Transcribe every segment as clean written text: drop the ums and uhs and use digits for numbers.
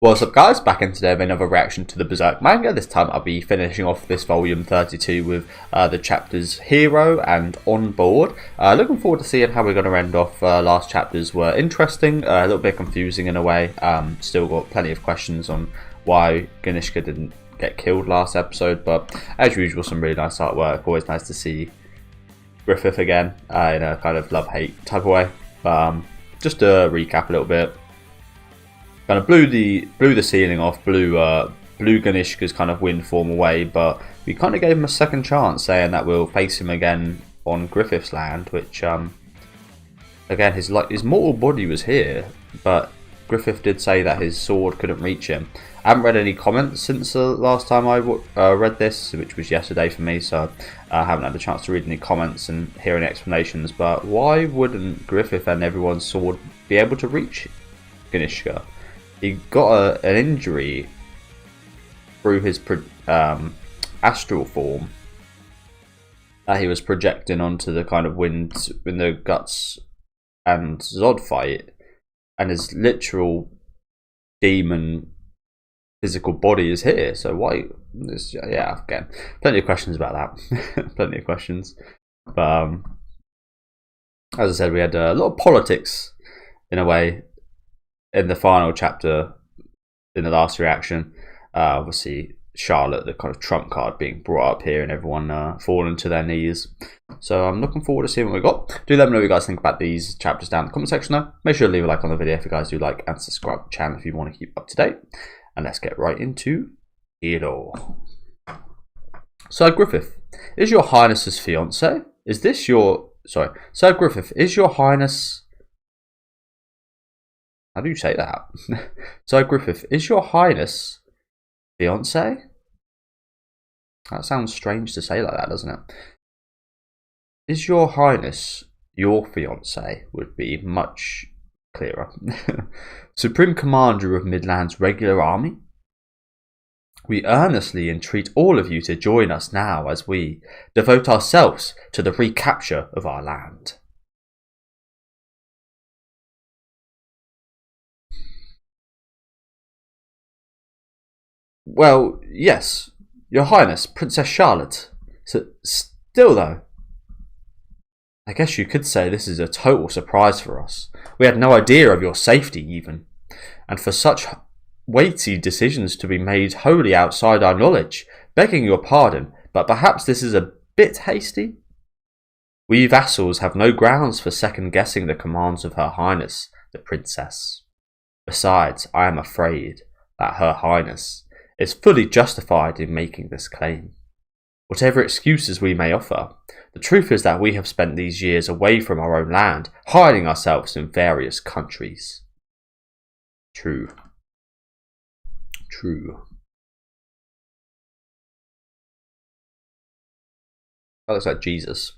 What's up guys, back in today with another reaction to the Berserk manga. This time I'll be finishing off this volume 32 with the chapters Hero and On Board. Looking forward to seeing how we're going to end off. Last chapters were interesting, a little bit confusing in a way. Still got plenty of questions on why Ganishka didn't get killed last episode, but as usual some really nice artwork. Always nice to see Griffith again in a kind of love-hate type of way. Just to recap a little bit. Kind of blew the ceiling off, blew Ganishka's kind of wind form away, but we kind of gave him a second chance, saying that we'll face him again on Griffith's land, which again his mortal body was here, but Griffith did say that his sword couldn't reach him. I haven't read any comments since the last time I read this, which was yesterday for me, so I haven't had a chance to read any comments and hear any explanations. But why wouldn't Griffith and everyone's sword be able to reach Ganishka? He got an injury through his astral form that he was projecting onto the kind of wind in the Guts and Zod fight, and his literal demon physical body is here. So why? Yeah, again, plenty of questions about that. Plenty of questions. But as I said, we had a lot of politics in a way in the final chapter in the last reaction. Obviously Charlotte, the kind of trump card, being brought up here and everyone falling to their knees. So I'm looking forward to seeing what we got. Do let me know what you guys think about these chapters down in the comment section though. Make sure to leave a like on the video if you guys do like, and subscribe to the channel if you want to keep up to date. And let's get right into it all. Sir Griffith, is your highness's fiance? Is this your... Sorry. Sir Griffith, is your highness... How do you say that? Sir Griffith, is your highness fiance? That sounds strange to say like that, doesn't it? Is your highness your fiance? Would be much clearer. Supreme Commander of Midland's regular army? We earnestly entreat all of you to join us now as we devote ourselves to the recapture of our land. Well, yes, your highness, Princess Charlotte. So, still though, I guess you could say this is a total surprise for us. We had no idea of your safety even, and for such weighty decisions to be made wholly outside our knowledge, begging your pardon, but perhaps this is a bit hasty? We vassals have no grounds for second-guessing the commands of Her Highness, the Princess. Besides, I am afraid that Her Highness is fully justified in making this claim. Whatever excuses we may offer, the truth is that we have spent these years away from our own land, hiding ourselves in various countries. True. True. That looks like Jesus.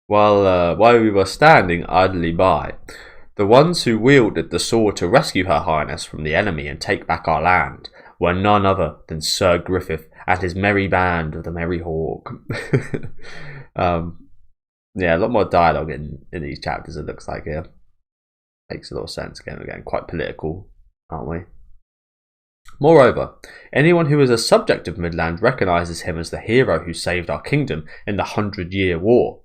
While we were standing idly by, the ones who wielded the sword to rescue Her Highness from the enemy and take back our land were none other than Sir Griffith and his merry band of the Merry Hawk. Yeah, a lot more dialogue in these chapters, it looks like here. Makes a lot of sense again, quite political, aren't we? Moreover, anyone who is a subject of Midland recognises him as the hero who saved our kingdom in the 100-Year War.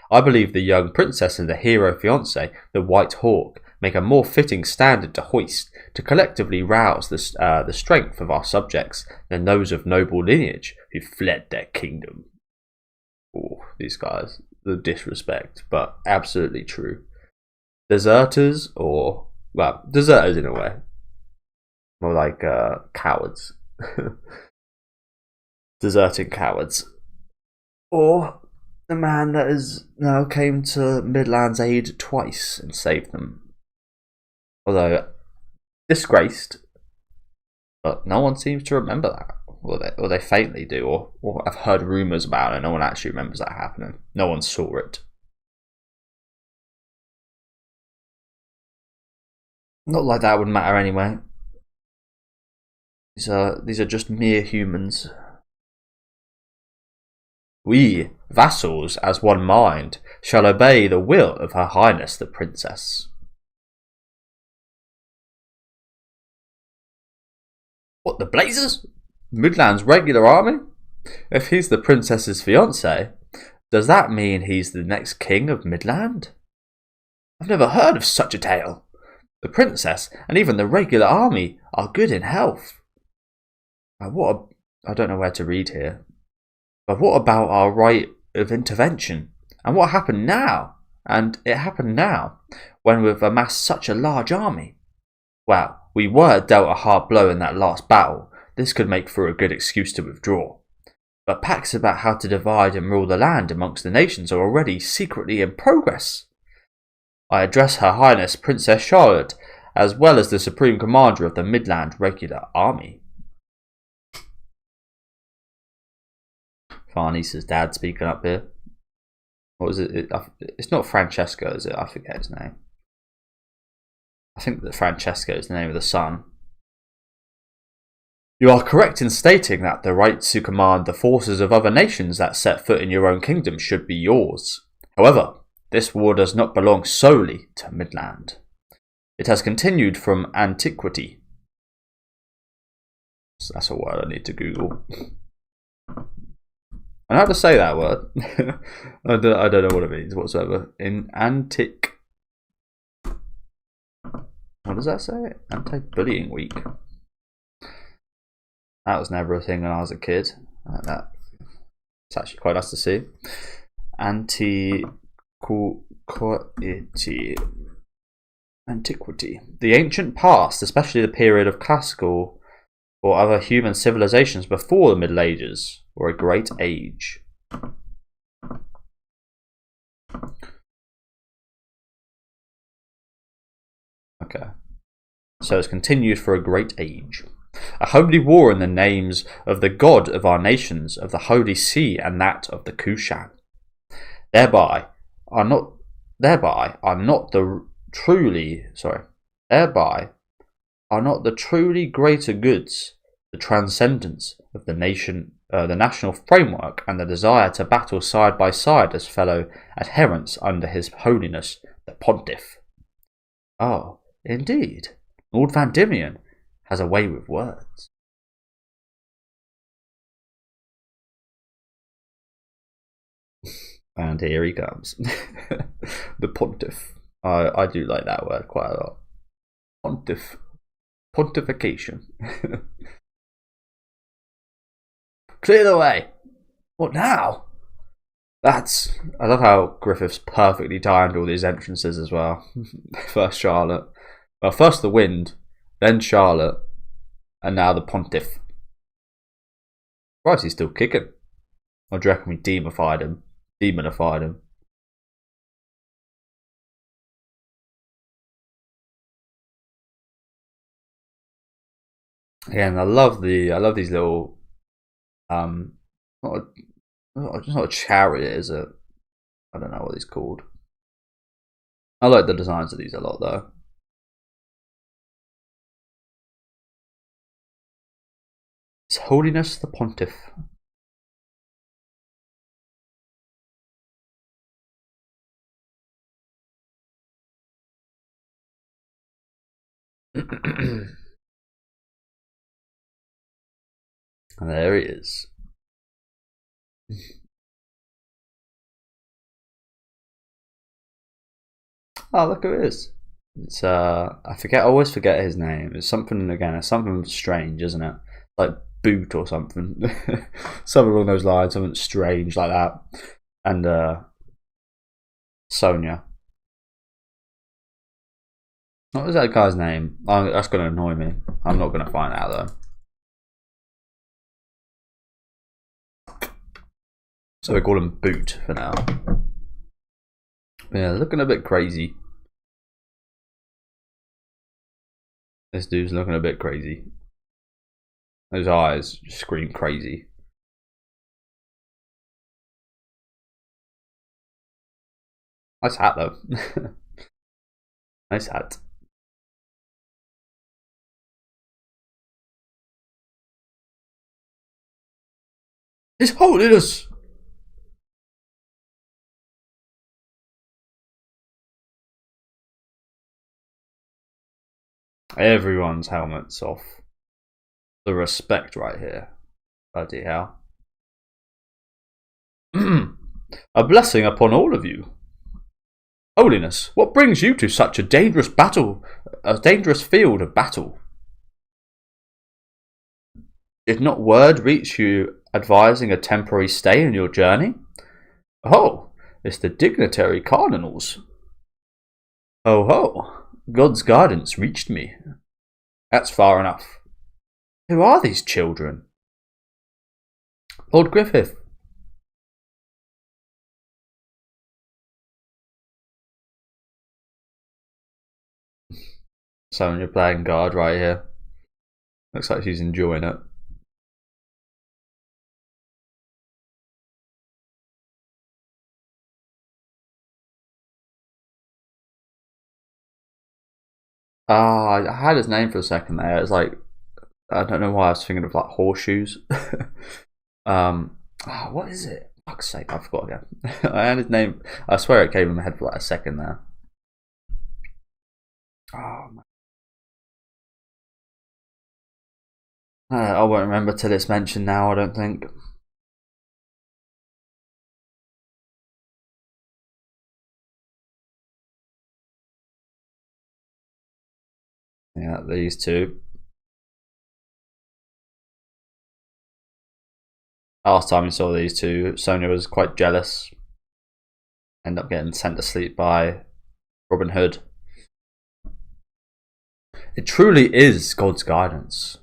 I believe the young princess and the hero fiancé, the White Hawk, make a more fitting standard to hoist to collectively rouse the strength of our subjects than those of noble lineage who fled their kingdom. Oh, these guys, the disrespect, but absolutely true. Deserters, or, well, deserters in a way. More like cowards. Deserting cowards. Or the man that came to Midland's aid twice and saved them. Although disgraced, but no one seems to remember that. Or they faintly do, or I've heard rumours about it. No one actually remembers that happening. No one saw it. Not like that would matter anyway. These are just mere humans. We, vassals as one mind, shall obey the will of Her Highness the Princess. What, the Blazers? Midland's regular army? If he's the princess's fiancé, does that mean he's the next king of Midland? I've never heard of such a tale. The princess and even the regular army are good in health. I don't know where to read here. But what about our right of intervention? And what happened now? And it happened now, when we've amassed such a large army. Well, we were dealt a hard blow in that last battle. This could make for a good excuse to withdraw. But pacts about how to divide and rule the land amongst the nations are already secretly in progress. I address Her Highness Princess Charlotte, as well as the Supreme Commander of the Midland Regular Army. Farnese's dad speaking up here. What was it? It's not Francesco, is it? I forget his name. I think that Francesco is the name of the son. You are correct in stating that the right to command the forces of other nations that set foot in your own kingdom should be yours. However, this war does not belong solely to Midland. It has continued from antiquity. So that's a word I need to Google. I know how to say that word. I don't know what it means whatsoever. In antique. What does that say? Anti-bullying week. That was never a thing when I was a kid. Like that. It's actually quite nice to see. Antiquity. The ancient past, especially the period of classical or other human civilizations before the Middle Ages, or a great age. Okay. So it's continued for a great age. A holy war in the names of the god of our nations, of the Holy See and that of the Kushan. Thereby are not the truly greater goods, the transcendence of the nation, the national framework, and the desire to battle side by side as fellow adherents under His Holiness the Pontiff. Oh, indeed, Lord Van Diemen has a way with words. And here he comes. The Pontiff. I do like that word quite a lot. Pontiff. Pontification. Clear the way. What now? I love how Griffith's perfectly timed all these entrances as well. First Charlotte. Well, first the Wind, then Charlotte, and now the Pontiff. Right, he's still kicking. Or do you reckon we demonified him? Again, I love these little it's not a chariot, is it? I don't know what it's called. I like the designs of these a lot though. His Holiness the Pontiff. And there he is. Oh, look who it is. It's I always forget his name. It's something strange, isn't it? Like Boot or something. Something along those lines, something strange like that. And Sonia. What was that guy's name? Oh, that's gonna annoy me. I'm not gonna find out though. So we call him Boot for now. Yeah, looking a bit crazy. This dude's looking a bit crazy. Those eyes just scream crazy. Nice hat though. Nice hat. His Holiness! Everyone's helmet's off. The respect right here. Bloody hell. A blessing upon all of you. Holiness, what brings you to such a dangerous field of battle? Did not word reach you advising a temporary stay in your journey? Oh, it's the dignitary cardinals. Oh ho, God's guidance reached me. That's far enough. Who are these children? Lord Griffith. So you're playing guard right here. Looks like she's enjoying it. I had his name for a second there. It's like, I don't know why I was thinking of like horseshoes. What is it? Fuck's sake, I forgot again. I had his name. I swear it came in my head for like a second there. Oh man. I won't remember till it's mentioned now, I don't think. Yeah, these two. Last time we saw these two, Sonia was quite jealous. Ended up getting sent to sleep by Robin Hood. It truly is God's guidance.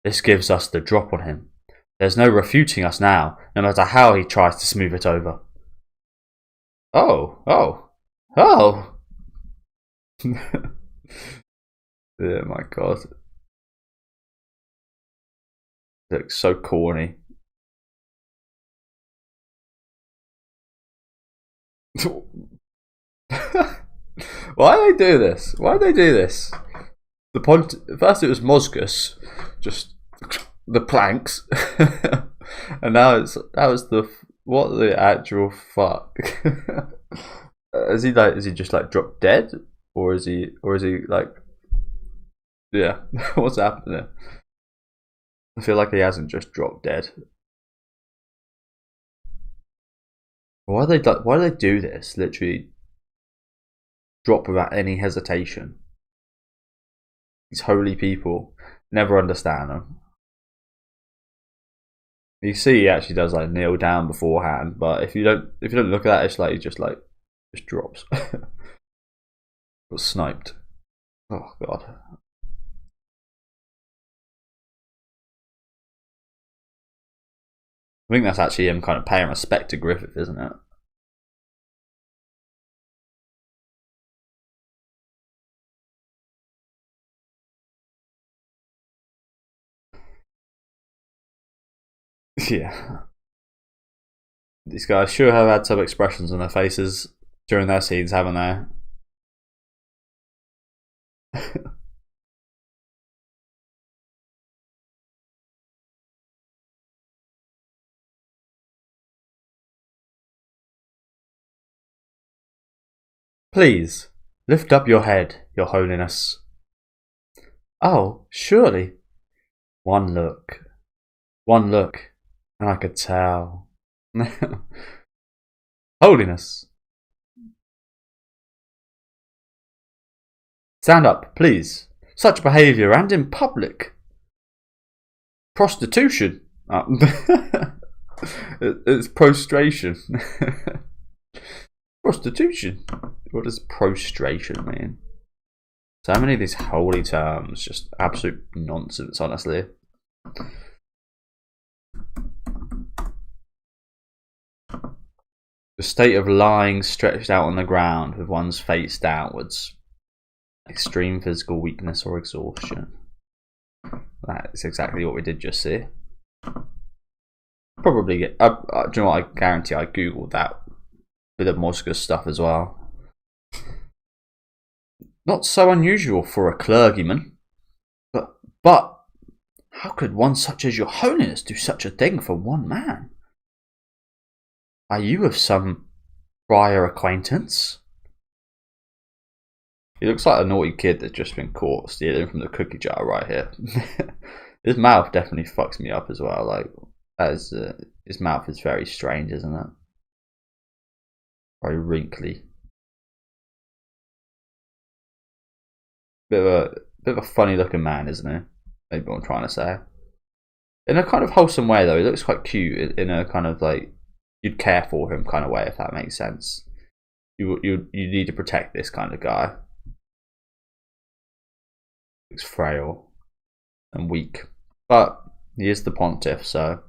This gives us the drop on him. There's no refuting us now, no matter how he tries to smooth it over. Oh. Yeah, my god. It looks so corny. Why do they do this? First it was Mosgus, just the planks, and now it's what the actual fuck? Is he just like dropped dead, or is he like, yeah? What's happening? I feel like he hasn't just dropped dead. Why do they do this? Literally drop without any hesitation. These holy people, never understand them. You see, he actually does like kneel down beforehand, but if you don't look at that, it's like he just drops. Got sniped. Oh god. I think that's actually him kind of paying respect to Griffith, isn't it? Yeah. These guys sure have had some expressions on their faces during their scenes, haven't they? Please, lift up your head, your holiness. Oh, surely. One look, and I could tell. Holiness. Stand up, please. Such behaviour, and in public. Prostitution. It's prostration. Prostitution. What does prostration mean? So many of these holy terms, just absolute nonsense, honestly. The state of lying stretched out on the ground with one's face downwards. Extreme physical weakness or exhaustion. That's exactly what we did just see. Probably get. Do you know what? I guarantee I googled that bit of Mosca's stuff as well. Not so unusual for a clergyman, but how could one such as your holiness do such a thing for one man? Are you of some prior acquaintance? He looks like a naughty kid that's just been caught stealing from the cookie jar right here. His mouth definitely fucks me up as well. Like, his mouth is very strange, isn't it? Very wrinkly. Bit of a funny looking man, isn't he? Maybe what I'm trying to say. In a kind of wholesome way, though. He looks quite cute. In a kind of like you'd care for him kind of way, if that makes sense. You need to protect this kind of guy. Looks frail and weak, but he is the Pontiff, so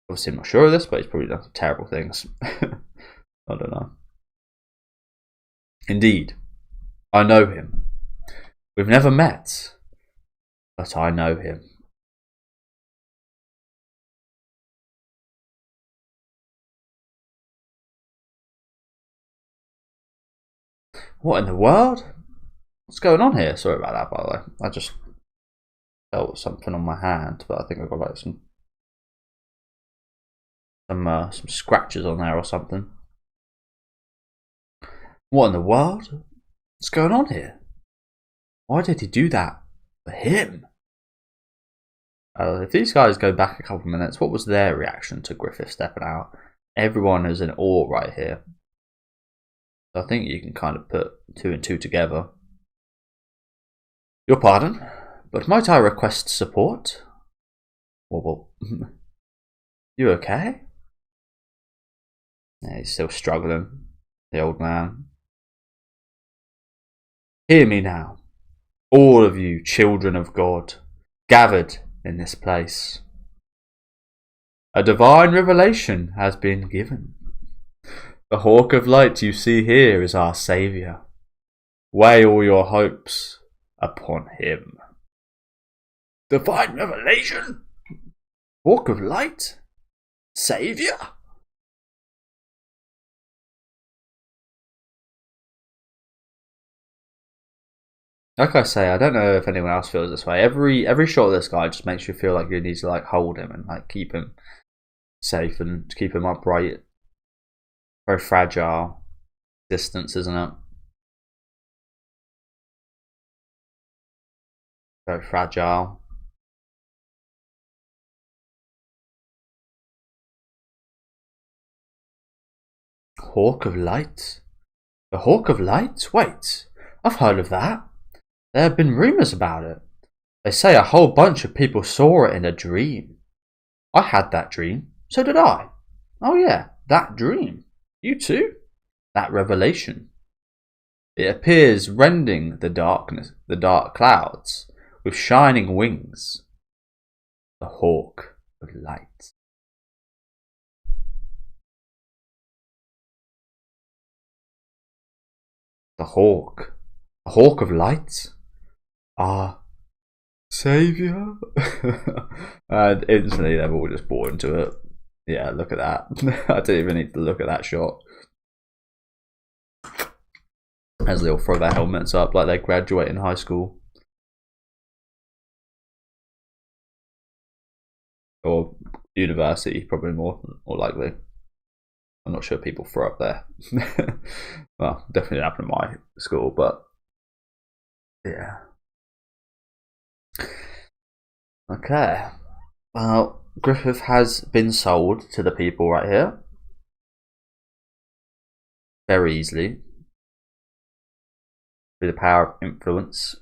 obviously I'm not sure of this, but he's probably done some terrible things. I don't know. Indeed, I know him. We've never met, but I know him. What in the world? What's going on here? Sorry about that, by the way. I just felt something on my hand, but I think I've got like some scratches on there or something. What in the world? What's going on here? Why did he do that for him? If these guys go back a couple of minutes, what was their reaction to Griffith stepping out? Everyone is in awe right here. So I think you can kind of put two and two together. Your pardon, but might I request support? Well, you okay? Yeah, he's still struggling, the old man. Hear me now, all of you children of God, gathered in this place. A divine revelation has been given. The hawk of light you see here is our saviour. Weigh all your hopes upon him. Divine revelation? Hawk of light? Saviour? Like I say, I don't know if anyone else feels this way. Every shot of this guy just makes you feel like you need to like hold him and like keep him safe and keep him upright. Very fragile distance, isn't it? Very fragile. Hawk of light? The Hawk of light? Wait, I've heard of that. There have been rumours about it. They say a whole bunch of people saw it in a dream. I had that dream. So did I. Oh yeah, that dream. You too? That revelation. It appears rending the darkness, the dark clouds, with shining wings. The Hawk of light. The Hawk. The Hawk of light? Ah, saviour? And instantly they've all just bought into it. Yeah, look at that. I didn't even need to look at that shot. As they all throw their helmets up like they're graduating high school. Or university, probably more likely. I'm not sure people throw up there. Well, definitely didn't happen at my school, but yeah. Okay. Well, Griffith has been sold to the people right here. Very easily. Through the power of influence.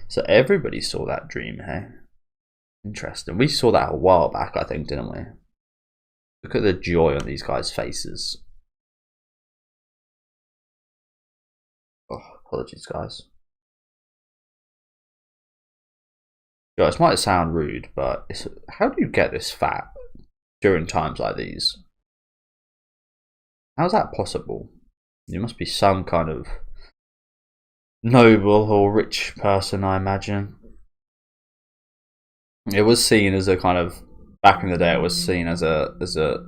So everybody saw that dream, hey? Interesting. We saw that a while back, I think, didn't we? Look at the joy on these guys' faces. Oh, apologies, guys. Guys, might sound rude, but how do you get this fat during times like these? How's that possible? You must be some kind of noble or rich person, I imagine. It was seen as a kind of, back in the day, it was seen as a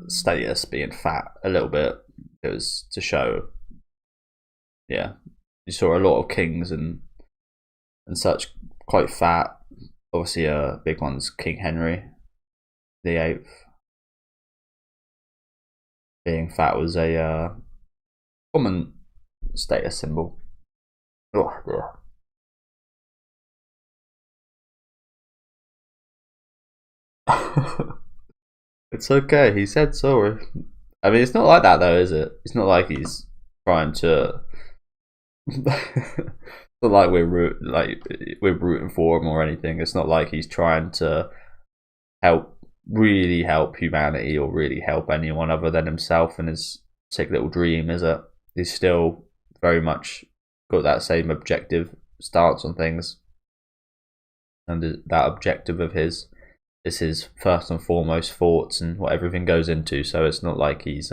status being fat a little bit. It was to show, yeah, you saw a lot of kings and such quite fat. Obviously, big one's King Henry VIII. Being fat was a common status symbol. Oh, yeah. It's okay. He said sorry. I mean, it's not like that though, is it? It's not like he's trying to. It's not like we're rooting for him or anything. It's not like he's trying to really help humanity or really help anyone other than himself and his sick little dream, is it? He's still very much got that same objective stance on things, and that objective of his is his first and foremost thoughts and what everything goes into. So it's not like he's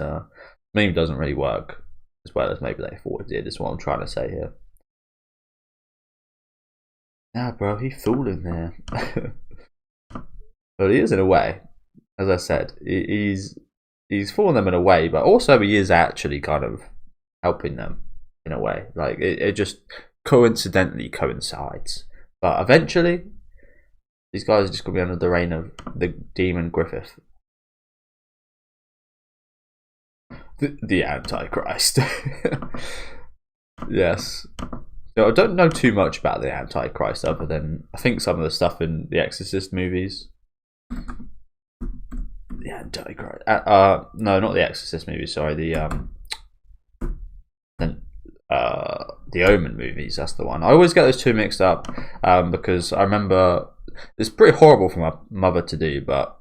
maybe doesn't really work as well as maybe they thought it did, is what I'm trying to say here. Nah, bro, he's fooling there. But he is in a way, as I said, he's fooling them in a way, but also he is actually kind of helping them in a way. Like it just coincidentally coincides, but eventually these guys are just gonna be under the reign of the demon Griffith, the Antichrist. Yes. So I don't know too much about the Antichrist other than I think some of the stuff in the Exorcist movies. The Antichrist. No, not the Exorcist movies. Sorry, the Omen movies. That's the one. I always get those two mixed up because I remember it's pretty horrible for my mother to do. But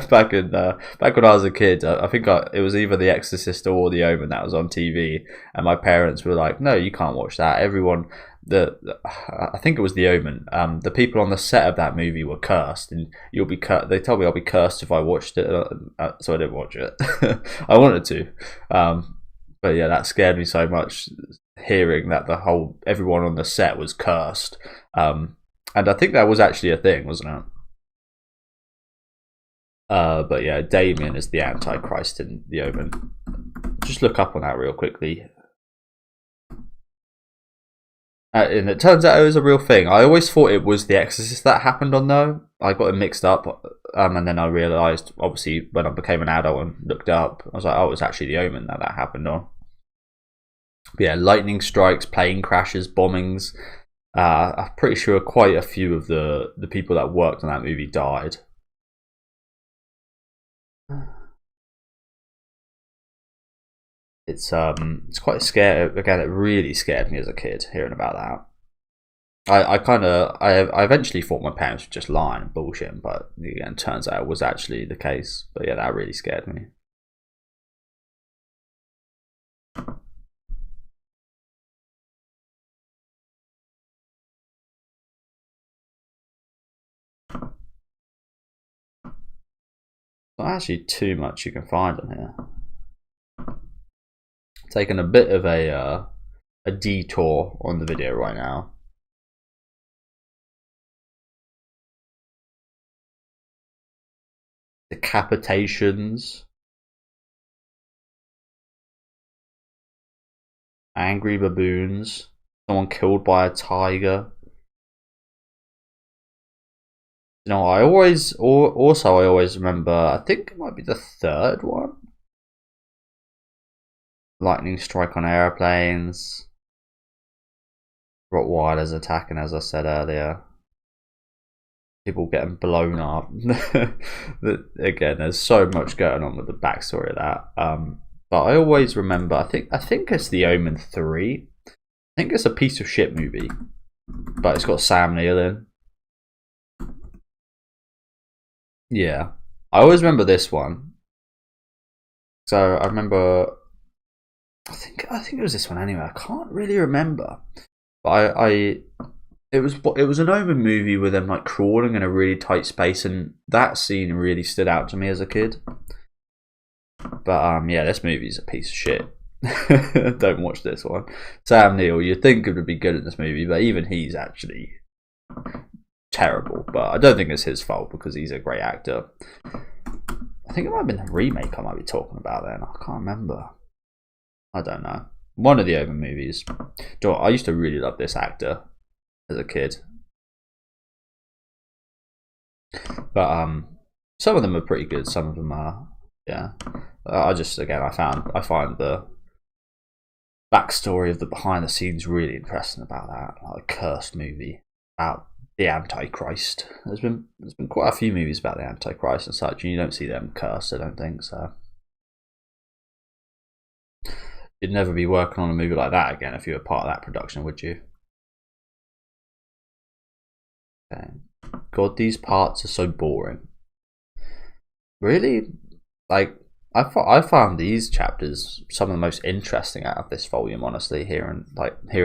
back when I was a kid, I think it was either the Exorcist or the Omen that was on TV, and my parents were like, "No, you can't watch that." Everyone. I think it was the Omen. The people on the set of that movie were cursed, and you'll be they told me I'll be cursed if I watched it, so I didn't watch it. I wanted to, but yeah, that scared me so much hearing that everyone on the set was cursed. And I think that was actually a thing, wasn't it? But yeah, Damien is the Antichrist in the Omen. Just look up on that real quickly. And it turns out it was a real thing. I always thought it was The Exorcist that happened on, though. I got it mixed up, and then I realised, obviously, when I became an adult and looked up, I was like, oh, it was actually The Omen that happened on. But yeah, lightning strikes, plane crashes, bombings. I'm pretty sure quite a few of the people that worked on that movie died. It's quite scary. Again, it really scared me as a kid hearing about that. I eventually thought my parents were just lying and bullshitting, but again, turns out it was actually the case. But yeah, that really scared me. Not actually too much you can find on here. Taking a bit of a detour on the video right now. Decapitations, angry baboons, someone killed by a tiger. You know, I always remember, I think it might be the third one. Lightning strike on airplanes. Rottweilers attacking, as I said earlier. People getting blown up. Again, there's so much going on with the backstory of that. But I always remember, I think it's The Omen 3. I think it's a piece of shit movie. But it's got Sam Neill in. Yeah. I always remember this one. So I remember, I think it was this one anyway. I can't really remember. But it was an Omen movie with them like crawling in a really tight space, and that scene really stood out to me as a kid. But yeah, this movie's a piece of shit. Don't watch this one. Sam Neill, you'd think it would be good in this movie, but even he's actually terrible. But I don't think it's his fault because he's a great actor. I think it might have been the remake I might be talking about then. I can't remember. I don't know. One of the Omen movies. I used to really love this actor as a kid. But some of them are pretty good. Some of them are, yeah. I find the backstory of the behind the scenes really interesting about that. Like a cursed movie about the Antichrist. There's been quite a few movies about the Antichrist and such, and you don't see them cursed, I don't think so. You'd never be working on a movie like that again if you were part of that production, would you? Okay. God, these parts are so boring. Really? Like, I found these chapters some of the most interesting out of this volume, honestly, hearing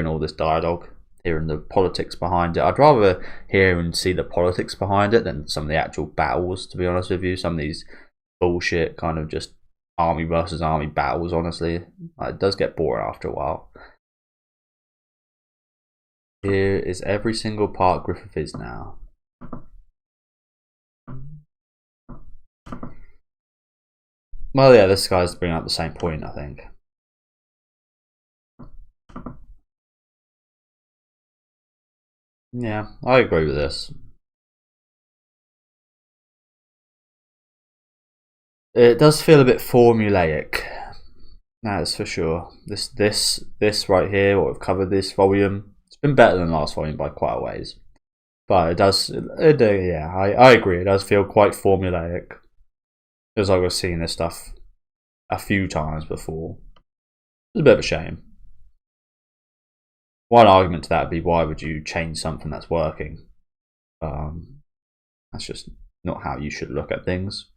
all this dialogue, hearing the politics behind it. I'd rather hear and see the politics behind it than some of the actual battles, to be honest with you. Some of these bullshit kind of just army versus army battles, honestly. It does get boring after a while. Here is every single part Griffith is now. Well, yeah, this guy's bringing up the same point, I think. Yeah, I agree with this. It does feel a bit formulaic. That's for sure. This right here, what we've covered this volume, it's been better than the last volume by quite a ways. But it does, yeah, I agree. It does feel quite formulaic. Because I was seeing this stuff a few times before. It's a bit of a shame. One argument to that would be, why would you change something that's working? That's just not how you should look at things.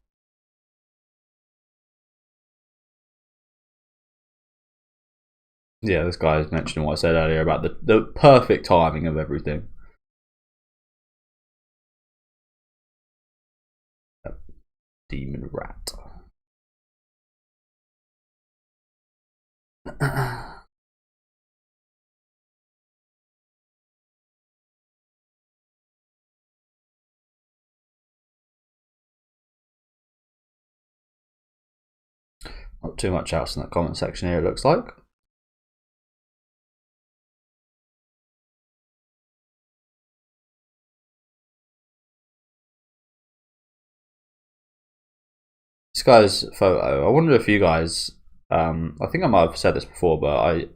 Yeah, this guy is mentioning what I said earlier about the perfect timing of everything. Demon rat. Not too much else in that comment section here, it looks like. This guy's photo, I wonder if you guys, I think I might have said this before, but I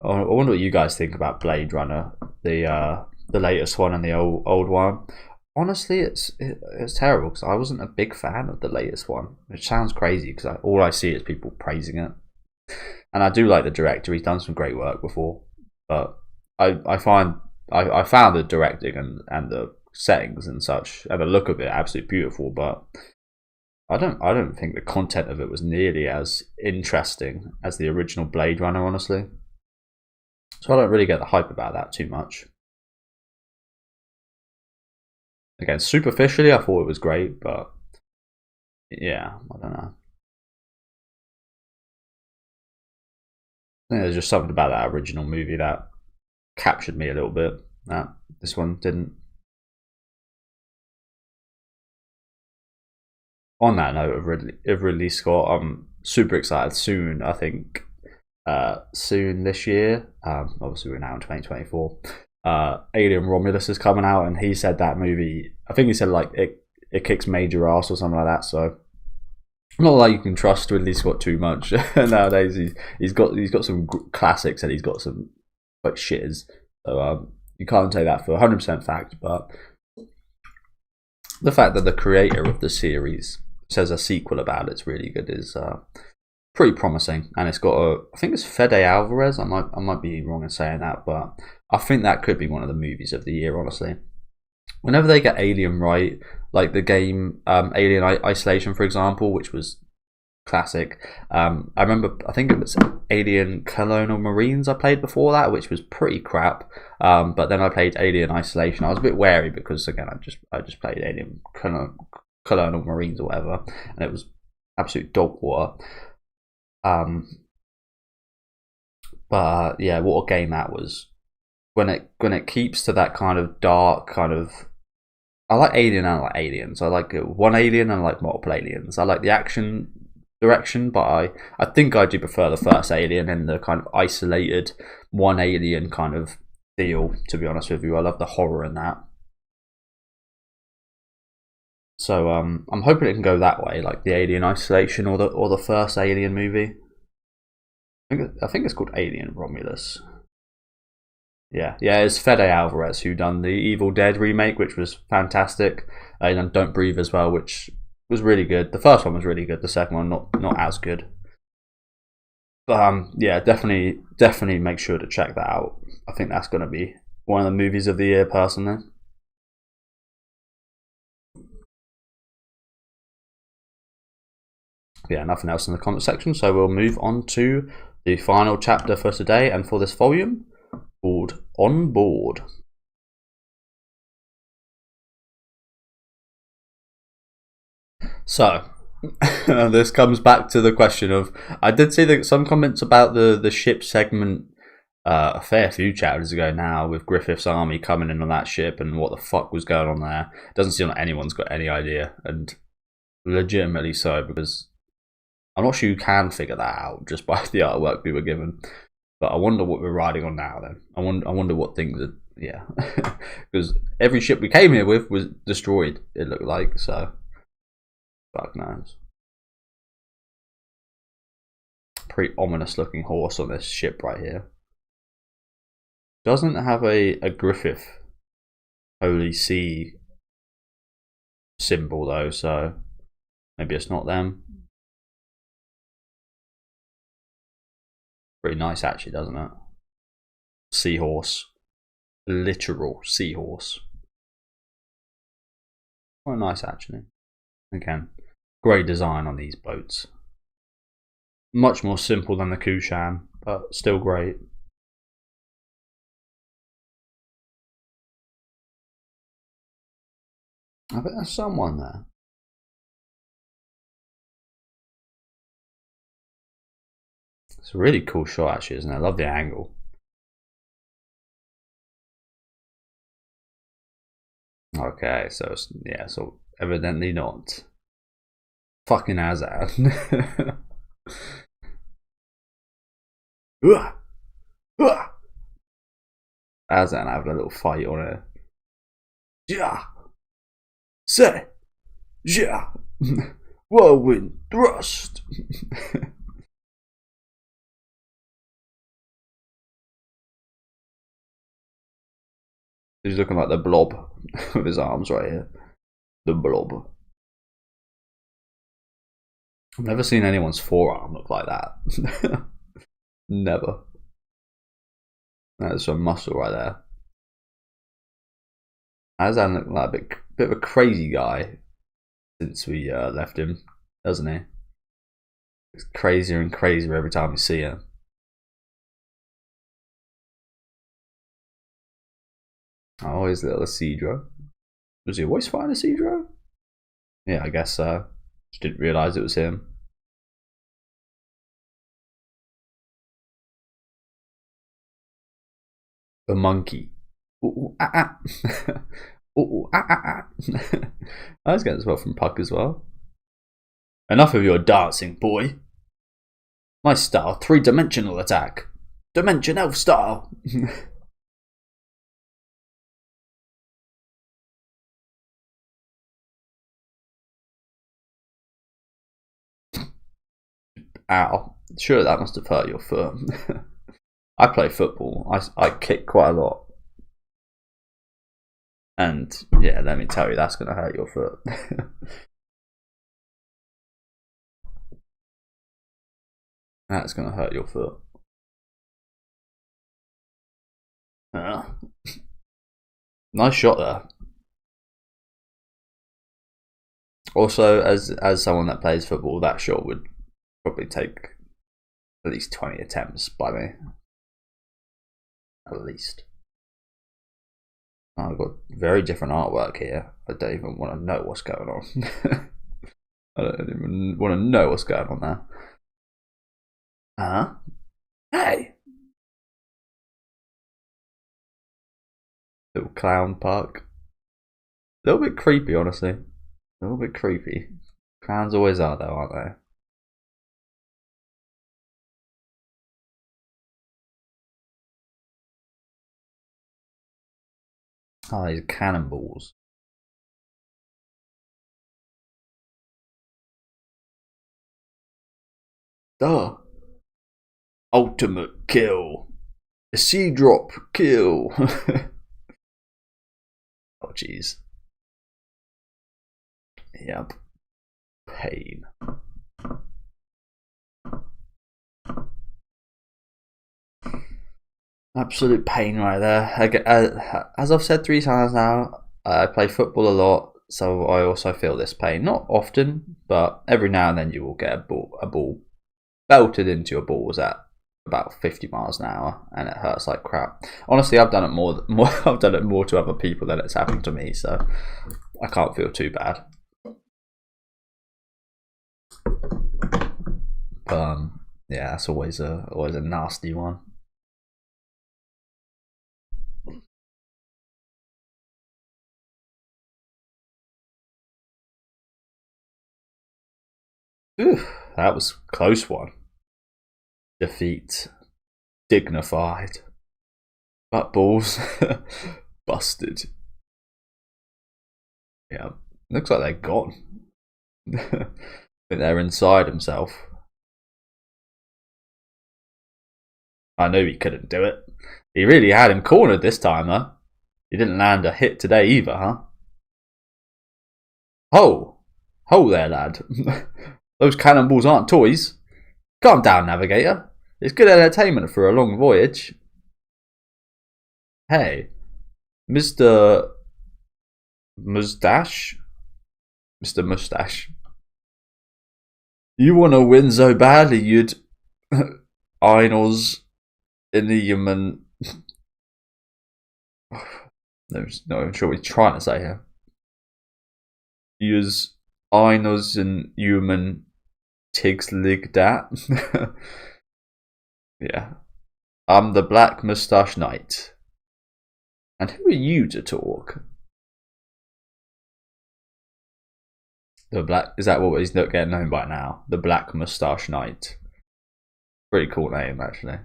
wonder what you guys think about Blade Runner, the latest one and the old one. Honestly, it's terrible because I wasn't a big fan of the latest one, which sounds crazy because all I see is people praising it. And I do like the director; he's done some great work before, but I found the directing and the settings and such and the look of it absolutely beautiful, but I don't think the content of it was nearly as interesting as the original Blade Runner, honestly. So I don't really get the hype about that too much. Again, superficially, I thought it was great, but yeah, I don't know. I think there's just something about that original movie that captured me a little bit. That this one didn't. On that note of Ridley Scott, I'm super excited. Soon, I think, soon this year. Obviously, we're now in 2024. Alien Romulus is coming out, and he said that movie, I think he said like it kicks major ass or something like that. So not like you can trust Ridley Scott too much nowadays. He's got some classics and he's got some like shitters. So you can't take that for 100% fact, but the fact that the creator of the series says a sequel about it's really good is pretty promising. And it's got I think it's Fede Alvarez. I might be wrong in saying that, but I think that could be one of the movies of the year, honestly. Whenever they get Alien right, like the game Alien Isolation, for example, which was classic. I remember, I think it was Alien Colonial Marines I played before that, which was pretty crap. But then I played Alien Isolation. I was a bit wary because again, I just played Alien Colonial Marines or whatever, and it was absolute dog water. But yeah, what a game that was. When it keeps to that kind of dark kind of, I like Alien and I like Aliens. I like one Alien and I like multiple Aliens. I like the action direction, but I think I do prefer the first Alien and the kind of isolated one Alien kind of deal, to be honest with you. I love the horror in that. So I'm hoping it can go that way, like the Alien Isolation or the first Alien movie. I think it's called Alien Romulus. Yeah, it's Fede Alvarez who done the Evil Dead remake, which was fantastic. And done Don't Breathe as well, which was really good. The first one was really good. The second one not as good. But yeah, definitely make sure to check that out. I think that's going to be one of the movies of the year, personally. Yeah, nothing else in the comment section, so we'll move on to the final chapter for today and for this volume, called On Board. So, this comes back to the question of, I did see some comments about the ship segment a fair few chapters ago now, with Griffith's army coming in on that ship and what the fuck was going on there. Doesn't seem like anyone's got any idea, and legitimately so, because I'm not sure you can figure that out just by the artwork we were given. But I wonder what we're riding on now then. I wonder what things are, yeah. Because every ship we came here with was destroyed, it looked like, so fuck knows. Pretty ominous looking horse on this ship right here. Doesn't have a Griffith Holy See symbol though, so maybe it's not them. Pretty nice actually, doesn't it? Seahorse. Literal seahorse. Quite nice actually. Again, great design on these boats. Much more simple than the Kushan, but still great. I bet there's someone there. It's a really cool shot actually, isn't it? I love the angle. Okay, so yeah, so evidently not. Fucking Azan. Azan having a little fight on it. Yeah. Say. Yeah. Whirlwind thrust. He's looking like the Blob with his arms right here. The Blob. I've never seen anyone's forearm look like that. Never. That's some muscle right there. Azan looked like a bit of a crazy guy since we left him, doesn't he? It's crazier and crazier every time we see him. Oh, his little Isidro. Was he always fighting Isidro? Yeah, I guess so. Just didn't realise it was him. The monkey. Ooh, ah, ah. Ooh, ah, ah, ah. I was getting this well from Puck as well. Enough of your dancing, boy. My style, three-dimensional attack. Dimension elf style. Ow. Sure, that must have hurt your foot. I play football. I kick quite a lot. And yeah, let me tell you, that's going to hurt your foot. That's going to hurt your foot. Nice shot there. Also, as someone that plays football, that shot would probably take at least 20 attempts by me. At least. I've got very different artwork here. I don't even want to know what's going on. I don't even want to know what's going on there. Huh? Hey! Little clown park. A little bit creepy, honestly. A little bit creepy. Clowns always are, though, aren't they? Oh, these cannonballs. Duh. Ultimate kill. Isidro, kill. Oh, jeez. Yep. Pain. Absolute pain right there. As I've said 3 times now, I play football a lot, so I also feel this pain. Not often, but every now and then you will get a ball belted into your balls at about 50 miles an hour, and it hurts like crap. Honestly, I've done it more. I've done it more to other people than it's happened to me, so I can't feel too bad. Yeah, it's always a nasty one. Ooh, that was a close one. Defeat. Dignified. But balls. Busted. Yeah, looks like they're gone. I think they're inside himself. I knew he couldn't do it. He really had him cornered this time, huh? He didn't land a hit today either, huh? Ho there, lad. Those cannonballs aren't toys. Calm down, navigator. It's good entertainment for a long voyage. Hey, Mr. Mustache? Mr. Mustache. You want to win so badly you'd Einos in the human. No, I'm sure what he's trying to say here. Use Einos in human Tigs lig dat. Yeah. I'm the Black Moustache Knight. And who are you to talk? The Black, is that what he's not getting known by now? The Black Moustache Knight. Pretty cool name, actually.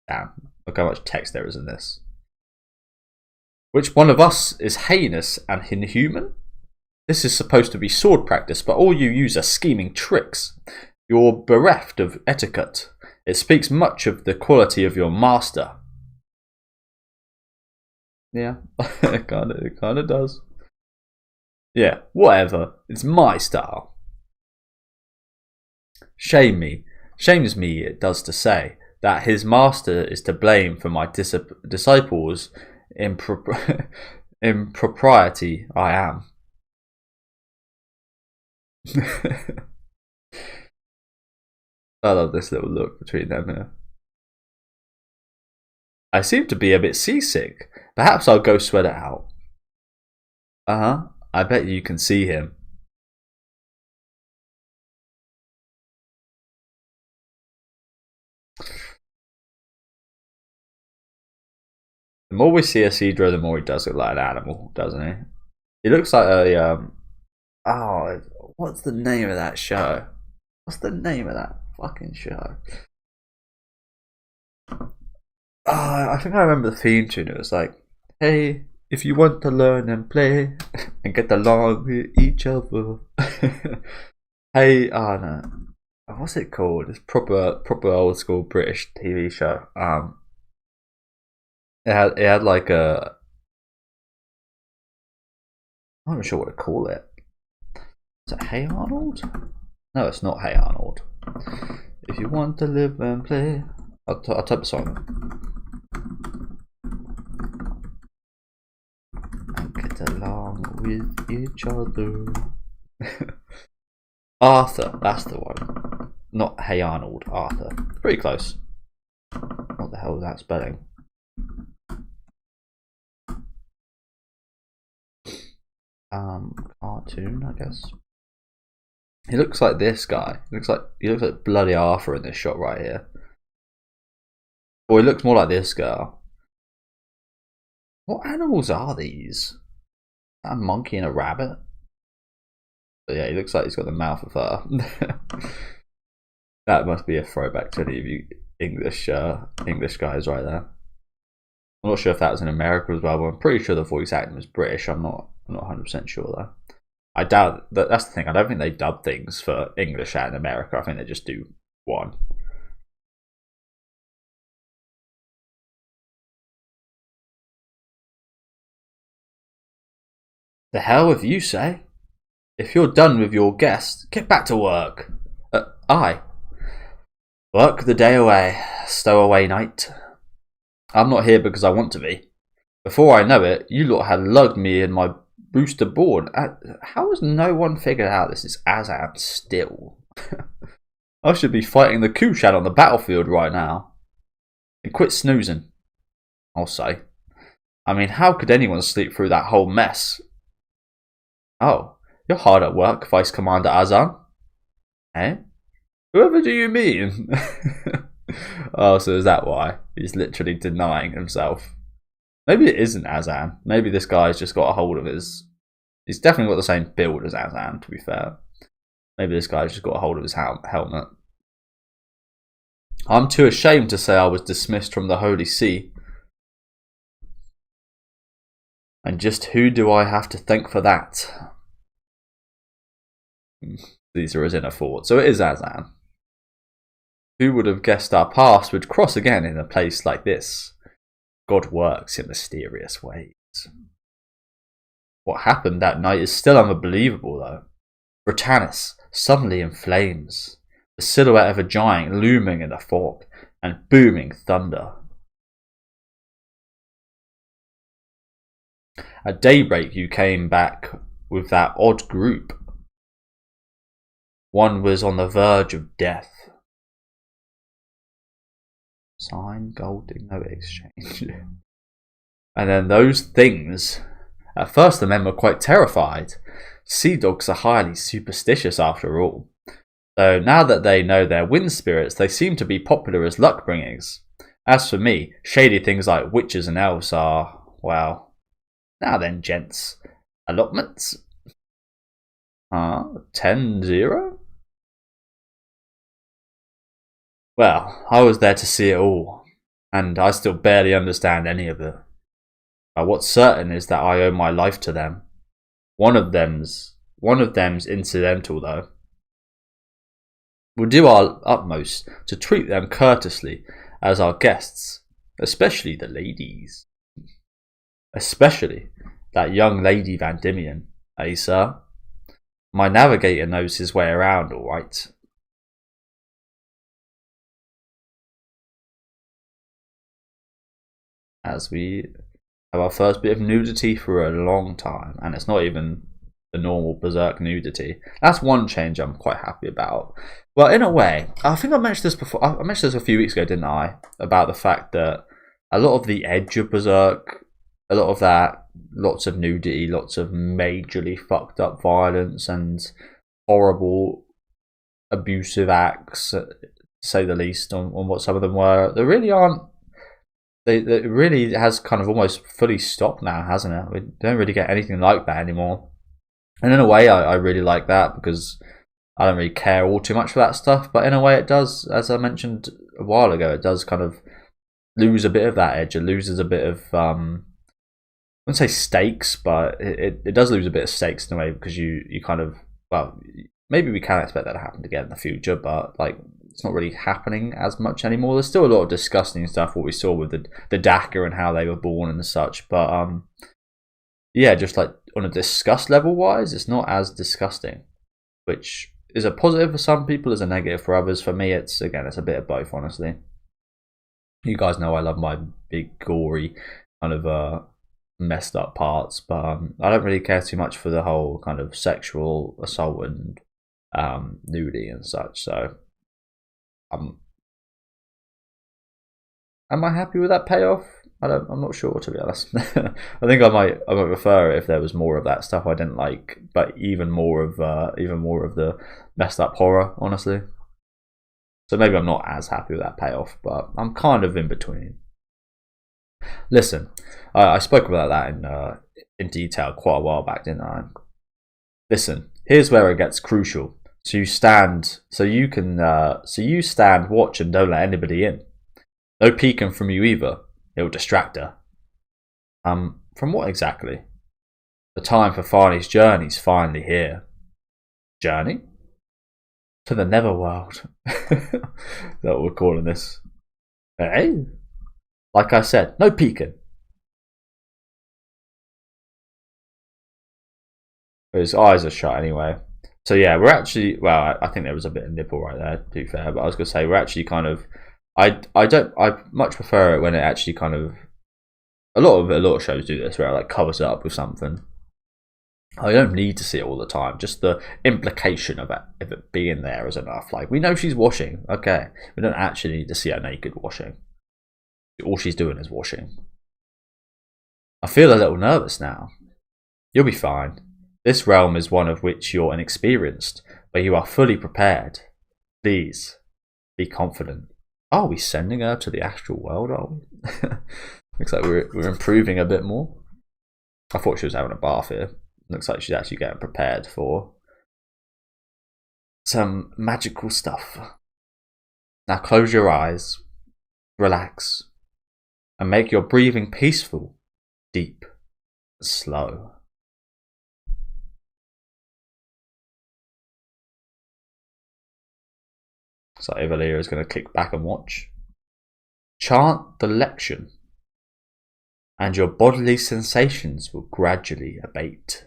Damn, look how much text there is in this. Which one of us is heinous and inhuman? This is supposed to be sword practice, but all you use are scheming tricks. You're bereft of etiquette. It speaks much of the quality of your master. Yeah, it kind of does. Yeah, whatever. It's my style. Shames me, it does to say, that his master is to blame for my disciples' impropriety. I am. I love this little look between them here. I seem to be a bit seasick. Perhaps I'll go sweat it out. I bet you can see him. The more we see Isidro, the more he does look like an animal, doesn't he? He looks like a oh, what's the name of that show? What's the name of that fucking show? I think I remember the theme tune. It was like, hey, if you want to learn and play and get along with each other. Hey, no. What's it called? It's proper old school British TV show. It had like a, I'm not even sure what to call it. Is it Hey Arnold? No, it's not Hey Arnold. If you want to live and play, I'll type the song. And get along with each other. Arthur, that's the one. Not Hey Arnold, Arthur. Pretty close. What the hell is that spelling? Cartoon, I guess. He looks like this guy. He looks like bloody Arthur in this shot right here. Or he looks more like this girl. What animals are these? A monkey and a rabbit? But yeah, he looks like he's got the mouth of her. That must be a throwback to any of you English guys right there. I'm not sure if that was in America as well, but I'm pretty sure the voice acting was British. I'm not 100% sure though. I doubt that. That's the thing. I don't think they dub things for English out in America. I think they just do one. The hell with you, say? If you're done with your guest, get back to work. Aye. Work the day away, stowaway night. I'm not here because I want to be. Before I know it, you lot had lugged me in my booster board. How has no one figured out this is Azan still? I should be fighting the Kushan on the battlefield right now. And quit snoozing, I'll say. I mean, how could anyone sleep through that whole mess? Oh, you're hard at work, Vice Commander Azan. Eh? Whoever do you mean? Oh, so is that why? He's literally denying himself. Maybe it isn't Azan. Maybe this guy's just got a hold of his... He's definitely got the same build as Azan, to be fair. Maybe this guy's just got a hold of his helmet. I'm too ashamed to say I was dismissed from the Holy See. And just who do I have to thank for that? These are his inner thoughts. So it is Azan. Who would have guessed our paths would cross again in a place like this? God works in mysterious ways. What happened that night is still unbelievable, though. Britannis suddenly in flames, the silhouette of a giant looming in the fog, and booming thunder. At daybreak you came back with that odd group. One was on the verge of death. Sign, gold, no exchange. And then those things. At first the men were quite terrified. Sea dogs are highly superstitious after all. Though now that they know they're wind spirits, they seem to be popular as luck bringers. As for me, shady things like witches and elves are, well... Now then, gents. Allotments? 10-0? Well, I was there to see it all, and I still barely understand any of it. But what's certain is that I owe my life to them. One of them's incidental, though. We'll do our utmost to treat them courteously as our guests, especially the ladies. Especially that young lady Van Diemen, eh, sir? My navigator knows his way around, all right. As we have our first bit of nudity for a long time, and it's not even the normal Berserk nudity. That's one change I'm quite happy about. Well, in a way, I think I mentioned this before. I mentioned this a few weeks ago, didn't I? About the fact that a lot of the edge of Berserk, a lot of that, lots of nudity, lots of majorly fucked up violence and horrible abusive acts, to say the least, on what some of them were. They really aren't. It really has kind of almost fully stopped now, hasn't it? We don't really get anything like that anymore. And in a way, I really like that because I don't really care all too much for that stuff. But in a way, it does, as I mentioned a while ago, it does kind of lose a bit of that edge. It loses a bit of, I wouldn't say stakes, but it does lose a bit of stakes in a way because you kind of, well, maybe we can expect that to happen again in the future, but like it's not really happening as much anymore. There's still a lot of disgusting stuff, what we saw with the Daka and how they were born and such, but yeah, just like on a disgust level wise, it's not as disgusting, which is a positive for some people, is a negative for others. For me, it's a bit of both, honestly. You guys know I love my big gory kind of messed up parts, but I don't really care too much for the whole kind of sexual assault and nudity and such. So am I happy with that payoff? I'm not sure, to be honest. I think I might prefer it if there was more of that stuff I didn't like, but even more of the messed up horror, honestly. So maybe I'm not as happy with that payoff, but I'm kind of in between. Listen, I spoke about that in detail quite a while back, didn't I? Listen, here's where it gets crucial. So you stand, watch, and don't let anybody in. No peeking from you either. It'll distract her. From what exactly? The time for Farnese journey's finally here. Journey? To the Netherworld. Is that what we're calling this? Hey? Like I said, no peeking. But his eyes are shut anyway. So yeah, we're actually, well, I think there was a bit of nipple right there, to be fair, but I was going to say, we're actually kind of, I much prefer it when it actually kind of, a lot of shows do this, where it like covers it up with something. I don't need to see it all the time, just the implication of it being there is enough. Like, we know she's washing, okay, we don't actually need to see her naked washing. All she's doing is washing. I feel a little nervous now. You'll be fine. This realm is one of which you're inexperienced, but you are fully prepared. Please, be confident. Oh, are we sending her to the astral world, are we? Looks like we're improving a bit more. I thought she was having a bath here. Looks like she's actually getting prepared for some magical stuff. Now close your eyes, relax, and make your breathing peaceful, deep, and slow. So Evalira is going to kick back and watch. Chant the lection, and your bodily sensations will gradually abate.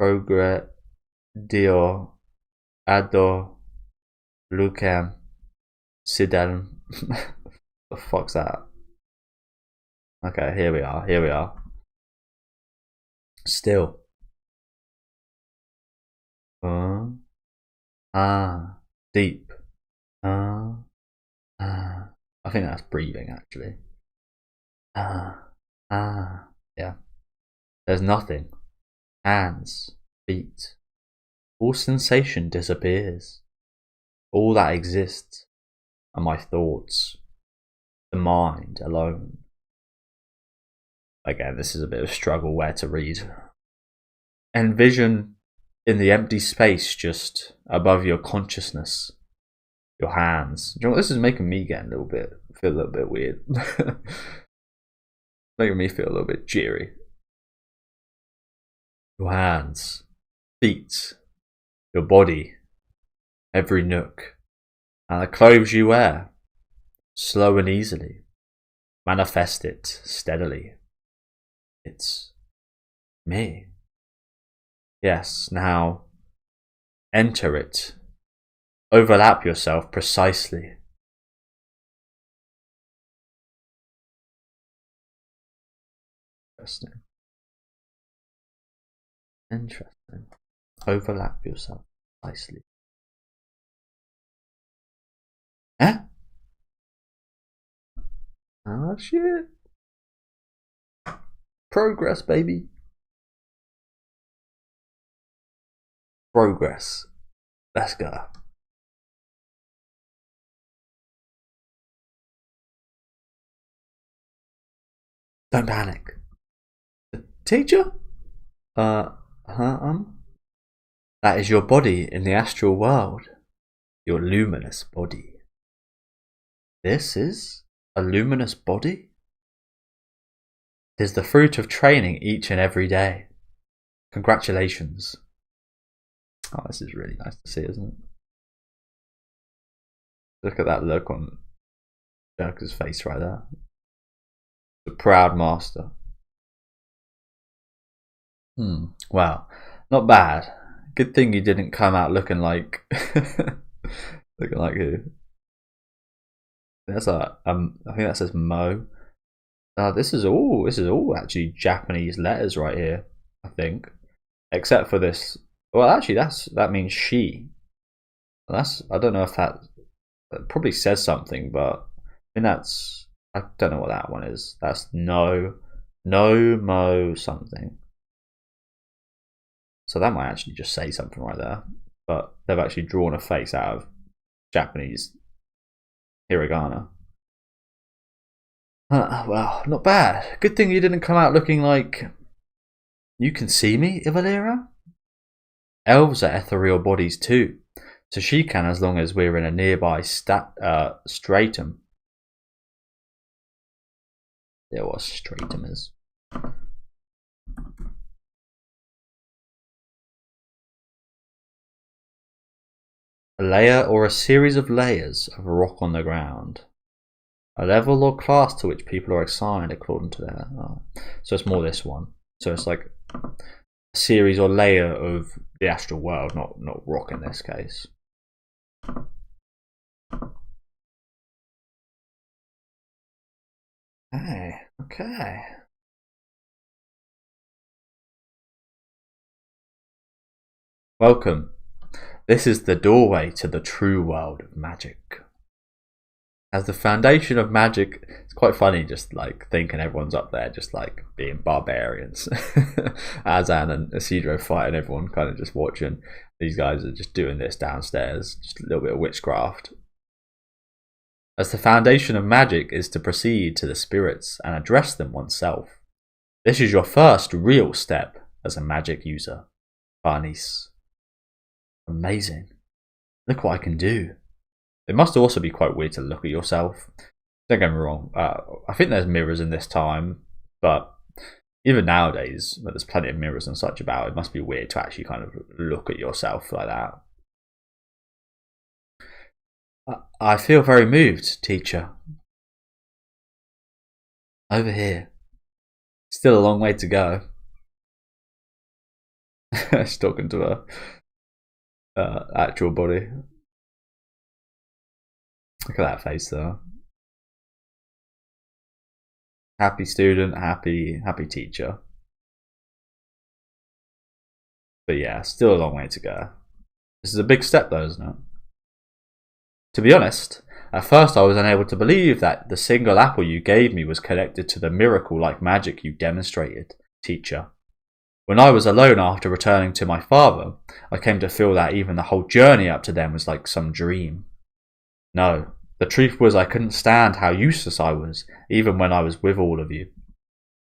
Progre Dio Ado Lucam Sidel. The fuck's that? Okay, here we are. Still. Deep. I think that's breathing, actually. Yeah. There's nothing. Hands, feet. All sensation disappears. All that exists are my thoughts. The mind alone. Again, this is a bit of a struggle where to read. Envision in the empty space just above your consciousness, your hands. Do you know what? This is making me get feel a little bit weird. Making me feel a little bit cheery. Your hands, feet, your body, every nook, and the clothes you wear, slow and easily. Manifest it steadily. It's me. Yes, now enter it. Overlap yourself precisely. Interesting. Overlap yourself precisely. Eh? Oh shit. Progress, baby. Progress. Let's go. Don't panic. The teacher? That is your body in the astral world. Your luminous body. This is a luminous body? It is the fruit of training each and every day. Congratulations. Oh, this is really nice to see, isn't it? Look at that look on Joker's face right there. The proud master. Wow, not bad. Good thing you didn't come out looking like looking like who? That's I think that says Mo. This is all actually Japanese letters right here, I think, except for this. Well, actually, that means she. I don't know if that probably says something, but I mean I don't know what that one is. That's no mo something. So that might actually just say something right there, but they've actually drawn a face out of Japanese hiragana. Well, not bad. Good thing you didn't come out looking like... You can see me, Ivalira? Elves are ethereal bodies too, so she can as long as we're in a nearby stratum. There was stratum is. A layer or a series of layers of rock on the ground. A level or class to which people are assigned according to their... So it's more this one. So it's like a series or layer of the astral world, not rock in this case. Okay. Welcome. This is the doorway to the true world of magic. As the foundation of magic, it's quite funny just like thinking everyone's up there just like being barbarians. Azan and Isidro fighting, everyone kind of just watching. These guys are just doing this downstairs, just a little bit of witchcraft. As the foundation of magic is to proceed to the spirits and address them oneself. This is your first real step as a magic user. Farnese. Amazing. Look what I can do. It must also be quite weird to look at yourself. Don't get me wrong, I think there's mirrors in this time, but even nowadays, there's plenty of mirrors and such about, it must be weird to actually kind of look at yourself like that. I feel very moved, teacher. Over here. Still a long way to go. She's talking to her actual body. Look at that face though. Happy student, happy teacher. But yeah, still a long way to go. This is a big step though, isn't it? To be honest, at first I was unable to believe that the single apple you gave me was connected to the miracle-like magic you demonstrated, teacher. When I was alone after returning to my father, I came to feel that even the whole journey up to them was like some dream. No, the truth was I couldn't stand how useless I was, even when I was with all of you.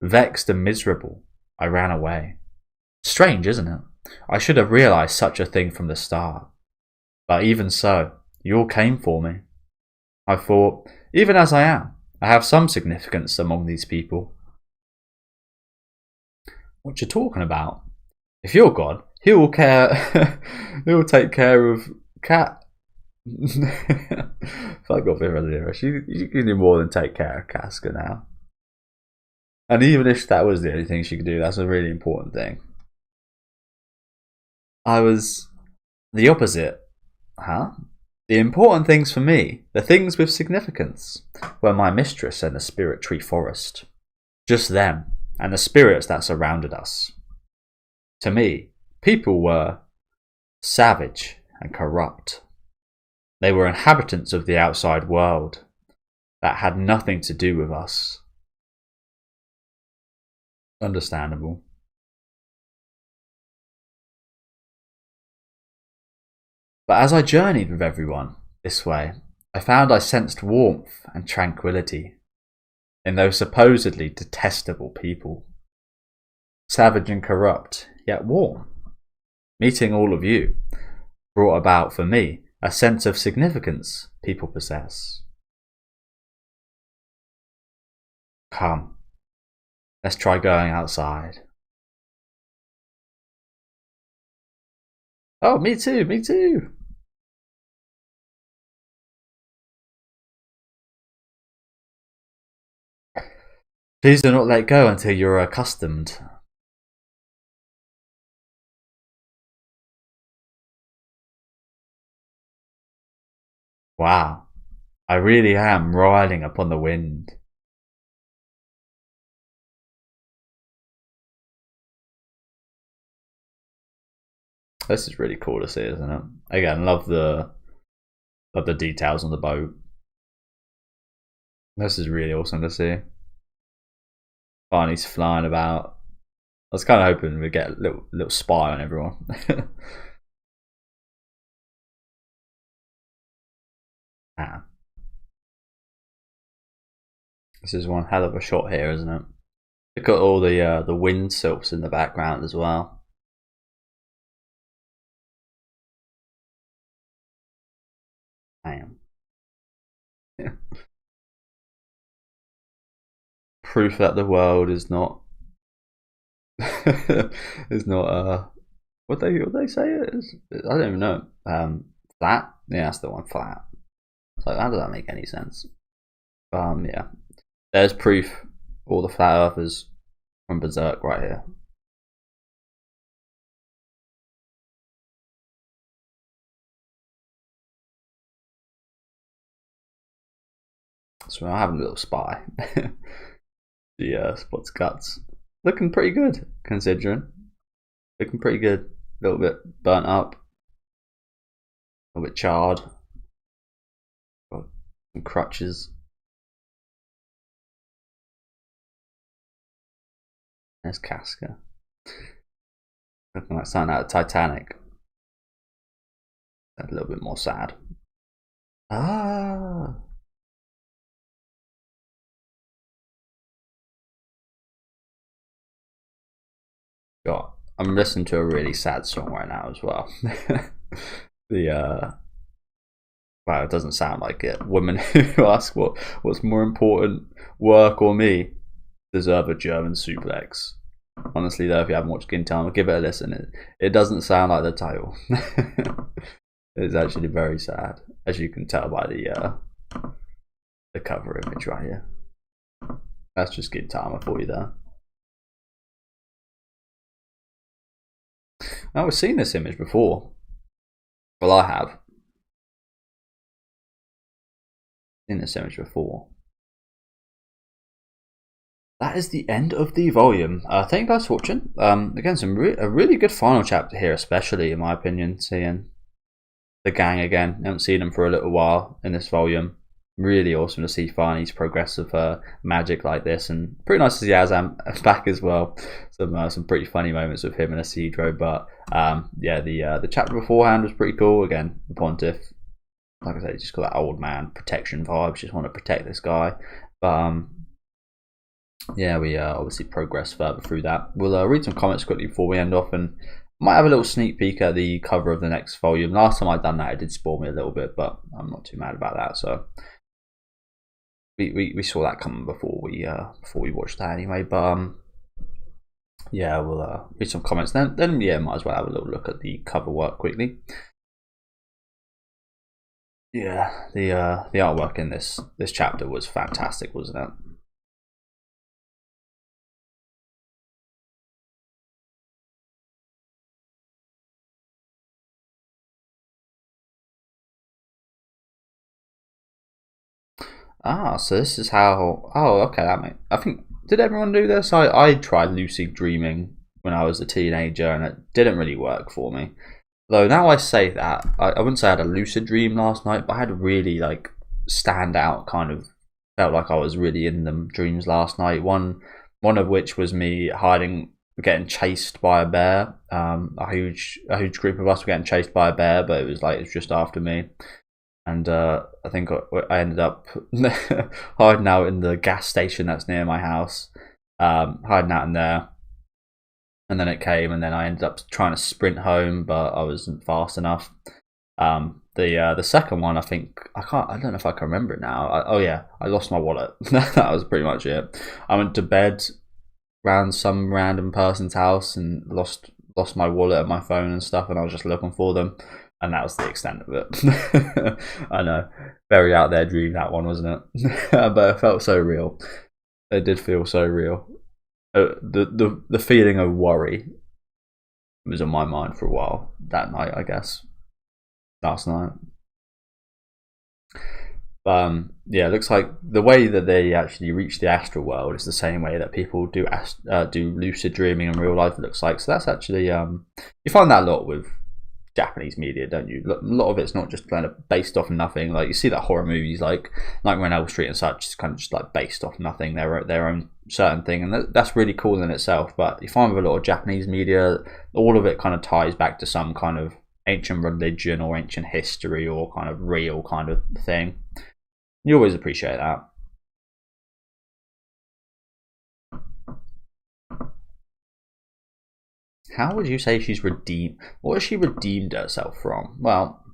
Vexed and miserable, I ran away. Strange, isn't it? I should have realised such a thing from the start. But even so, you all came for me. I thought, even as I am, I have some significance among these people. What you talking about? If you're God, he will care. He will take care of Cat. Fuck off, Isidro. She can do more than take care of Casca now. And even if that was the only thing she could do, that's a really important thing. I was the opposite, huh? The important things for me, the things with significance, were my mistress and the spirit tree forest. Just them, and the spirits that surrounded us. To me, people were savage and corrupt. They were inhabitants of the outside world that had nothing to do with us. Understandable. But as I journeyed with everyone this way, I found I sensed warmth and tranquility in those supposedly detestable people. Savage and corrupt, yet warm. Meeting all of you brought about for me a sense of significance people possess. Come, let's try going outside. Oh, me too, me too. Please do not let go until you're accustomed. Wow, I really am riding upon the wind. This is really cool to see, isn't it? Again, love the details on the boat. This is really awesome to see. Barney's flying about. I was kind of hoping we'd get a little spy on everyone. Ah. This is one hell of a shot here, isn't it? Look at all the wind silks in the background as well. Damn. Proof that the world is not is not what they say it is. I don't even know. Flat? Yeah, that's the one, flat. So how does that make any sense? Yeah. There's proof all the flat earthers from Berserk right here. So I'm having a little spy. The spots cuts looking pretty good considering. Looking pretty good. A little bit burnt up. A little bit charred. Got some crutches. There's Casca. Looking like something out of Titanic. A little bit more sad. Ah. God, I'm listening to a really sad song right now as well. Wow, it doesn't sound like it. Women who ask what's more important, work or me, deserve a German suplex. Honestly though, if you haven't watched Gintama, give it a listen. It doesn't sound like the title. It's actually very sad, as you can tell by the cover image right here. That's just Gintama for you there. Now we've seen this image before. Well, I have seen this image before. That is the end of the volume. Thank you guys for watching. Again, a really good final chapter here, especially in my opinion, seeing the gang again. I haven't seen them for a little while in this volume. Really awesome to see Farnese progress of magic like this, and pretty nice to see Azan back as well. Some pretty funny moments with him and Isidro, but yeah, the chapter beforehand was pretty cool. Again, the Pontiff, like I said, just got that old man protection vibes. Just want to protect this guy, but yeah, we obviously progress further through that. We'll read some comments quickly before we end off, and might have a little sneak peek at the cover of the next volume. Last time I'd done that, it did spoil me a little bit, but I'm not too mad about that. So we saw that coming before we watched that anyway. But yeah, we'll read some comments. Then yeah, might as well have a little look at the cover work quickly. Yeah, the artwork in this chapter was fantastic, wasn't it? Ah, so this is how. Oh, okay. I think, did everyone do this? I tried lucid dreaming when I was a teenager, and it didn't really work for me. Though now I say that, I wouldn't say I had a lucid dream last night, but I had a really like stand out kind of. Felt like I was really in them dreams last night. One of which was me getting chased by a bear. A huge group of us were getting chased by a bear, but it was just after me. And I think I ended up hiding out in the gas station that's near my house, hiding out in there. And then it came, and then I ended up trying to sprint home, but I wasn't fast enough. The second one, I don't know if I can remember it now. Oh yeah, I lost my wallet. That was pretty much it. I went to bed around some random person's house and lost my wallet and my phone and stuff, and I was just looking for them. And that was the extent of it. I know, very out there dream, that one, wasn't it? But it felt so real. It did feel so real. The feeling of worry was on my mind for a while that night, I guess. Last night. Yeah, it looks like the way that they actually reach the astral world is the same way that people do lucid dreaming in real life, it looks like. So that's actually you find that a lot with Japanese media, don't you? A lot of it's not just kind of based off nothing. Like you see that horror movies like Nightmare on Elm Street and such, it's kind of just like based off nothing, their own certain thing, and that's really cool in itself. But you find with a lot of Japanese media, all of it kind of ties back to some kind of ancient religion or ancient history or kind of real kind of thing. You always appreciate that. How would you say she's redeemed? What has she redeemed herself from? Well,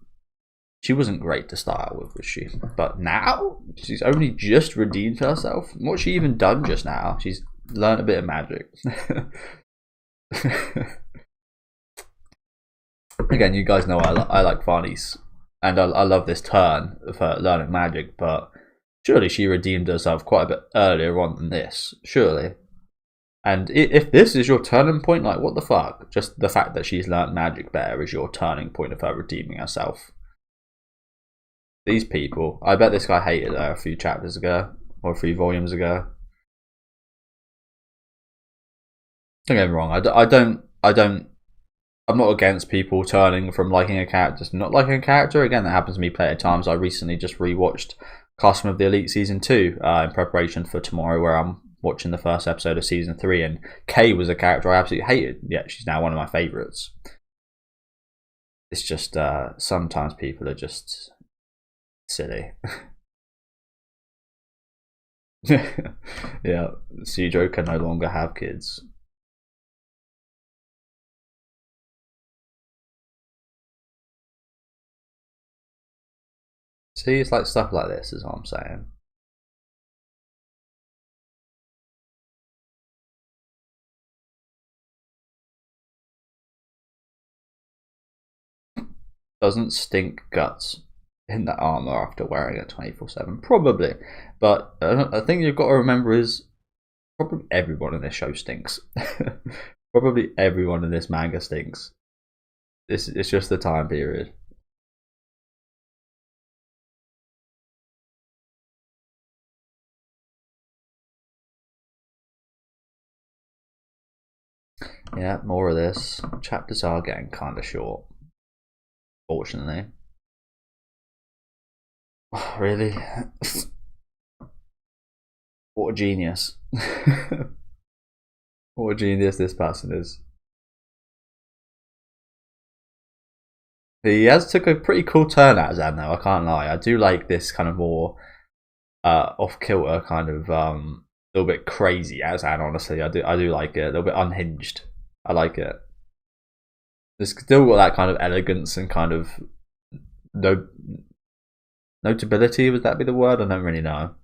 she wasn't great to start out with, was she? But now she's only just redeemed herself. What's she even done just now? She's learned a bit of magic. Again, you guys know I like Farnese, and I love this turn of her learning magic. But surely she redeemed herself quite a bit earlier on than this. Surely. And if this is your turning point, like what the fuck? Just the fact that she's learnt magic better is your turning point of her redeeming herself. These people. I bet this guy hated her a few chapters ago. Or a few volumes ago. Don't get me wrong, I'm not against people turning from liking a character to not liking a character. Again, that happens to me plenty of times. I recently just rewatched Castle of the Elite Season 2 in preparation for tomorrow, where I'm watching the first episode of Season 3, and Kay was a character I absolutely hated, yet she's now one of my favourites. It's just, sometimes people are just silly. Yeah, Isidro can no longer have kids. See, it's like stuff like this is what I'm saying. Doesn't stink guts in that armor after wearing it 24/7? Probably, but a thing you've got to remember is probably everyone in this show stinks. Probably everyone in this manga stinks. It's just the time period. Yeah, more of this. Chapters are getting kind of short, fortunately. Oh, really? What a genius. What a genius this person is. He has took a pretty cool turn at Azan though, I can't lie. I do like this kind of more off-kilter kind of little bit crazy Azan, honestly. I do like it. A little bit unhinged. I like it. There's still got that kind of elegance and kind of notability, would that be the word? I don't really know.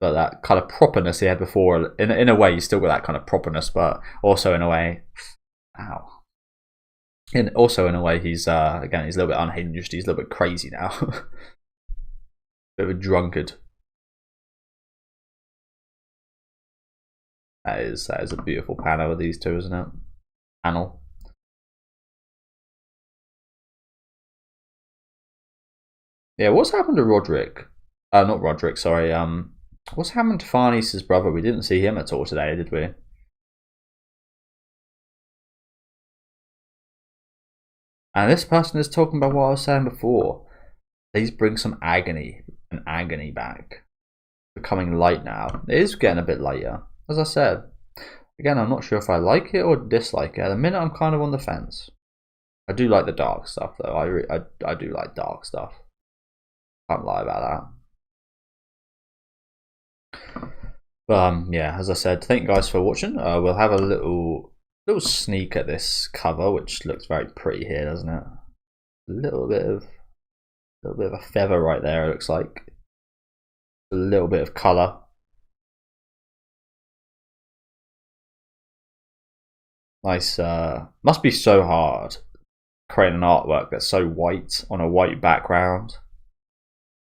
But that kind of properness he had before, in a way, he's still got that kind of properness, but also in a way, also in a way, he's again, he's a little bit unhinged. He's a little bit crazy now, bit of a drunkard. That is a beautiful panel of these two, isn't it? Panel. Yeah, what's happened to Roderick? Not Roderick, sorry. What's happened to Farnese's brother? We didn't see him at all today, did we? And this person is talking about what I was saying before. These bring some agony and agony back. Becoming light now. It is getting a bit lighter. As I said, again, I'm not sure if I like it or dislike it. At the minute, I'm kind of on the fence. I do like the dark stuff, though. I do like dark stuff. Can't lie about that. But yeah, as I said, thank you guys for watching. We'll have a little sneak at this cover, which looks very pretty here, doesn't it? A little bit of a feather right there. It looks like a little bit of color. Nice. Must be so hard creating an artwork that's so white on a white background.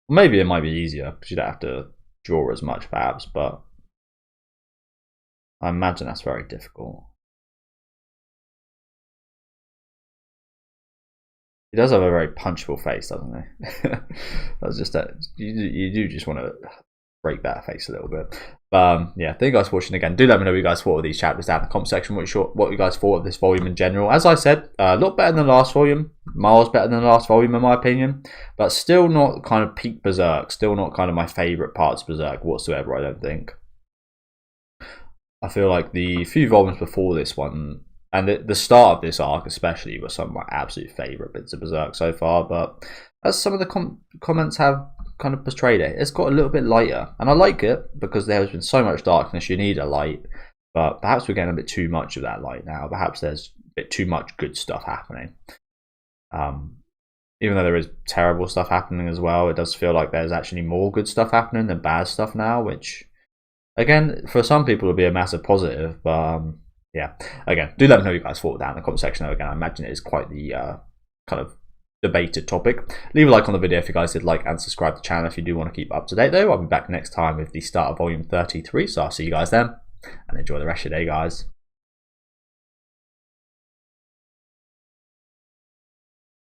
Maybe it might be easier because you don't have to draw as much, perhaps, but I imagine that's very difficult. He does have a very punchable face, doesn't he? That's just that you do just want to break that face a little bit. But yeah, thank you guys for watching again. Do let me know what you guys thought of these chapters down in the comment section. What you guys thought of this volume in general. As I said, a lot better than the last volume. Miles better than the last volume in my opinion. But still not kind of peak Berserk. Still not kind of my favourite parts of Berserk whatsoever, I don't think. I feel like the few volumes before this one, and the start of this arc especially, were some of my absolute favourite bits of Berserk so far. But as some of the comments have kind of portrayed it, it's got a little bit lighter, and I like it because there has been so much darkness. You need a light, but perhaps we're getting a bit too much of that light now. Perhaps there's a bit too much good stuff happening. Even though there is terrible stuff happening as well, it does feel like there's actually more good stuff happening than bad stuff now, which again, for some people will be a massive positive. But yeah, again, do let me know what you guys thought down in the comment section. Again, I imagine it is quite the kind of debated topic. Leave a like on the video if you guys did like, and subscribe to the channel if you do want to keep up to date though. I'll be back next time with the start of volume 33, so I'll see you guys then, and enjoy the rest of your day, guys.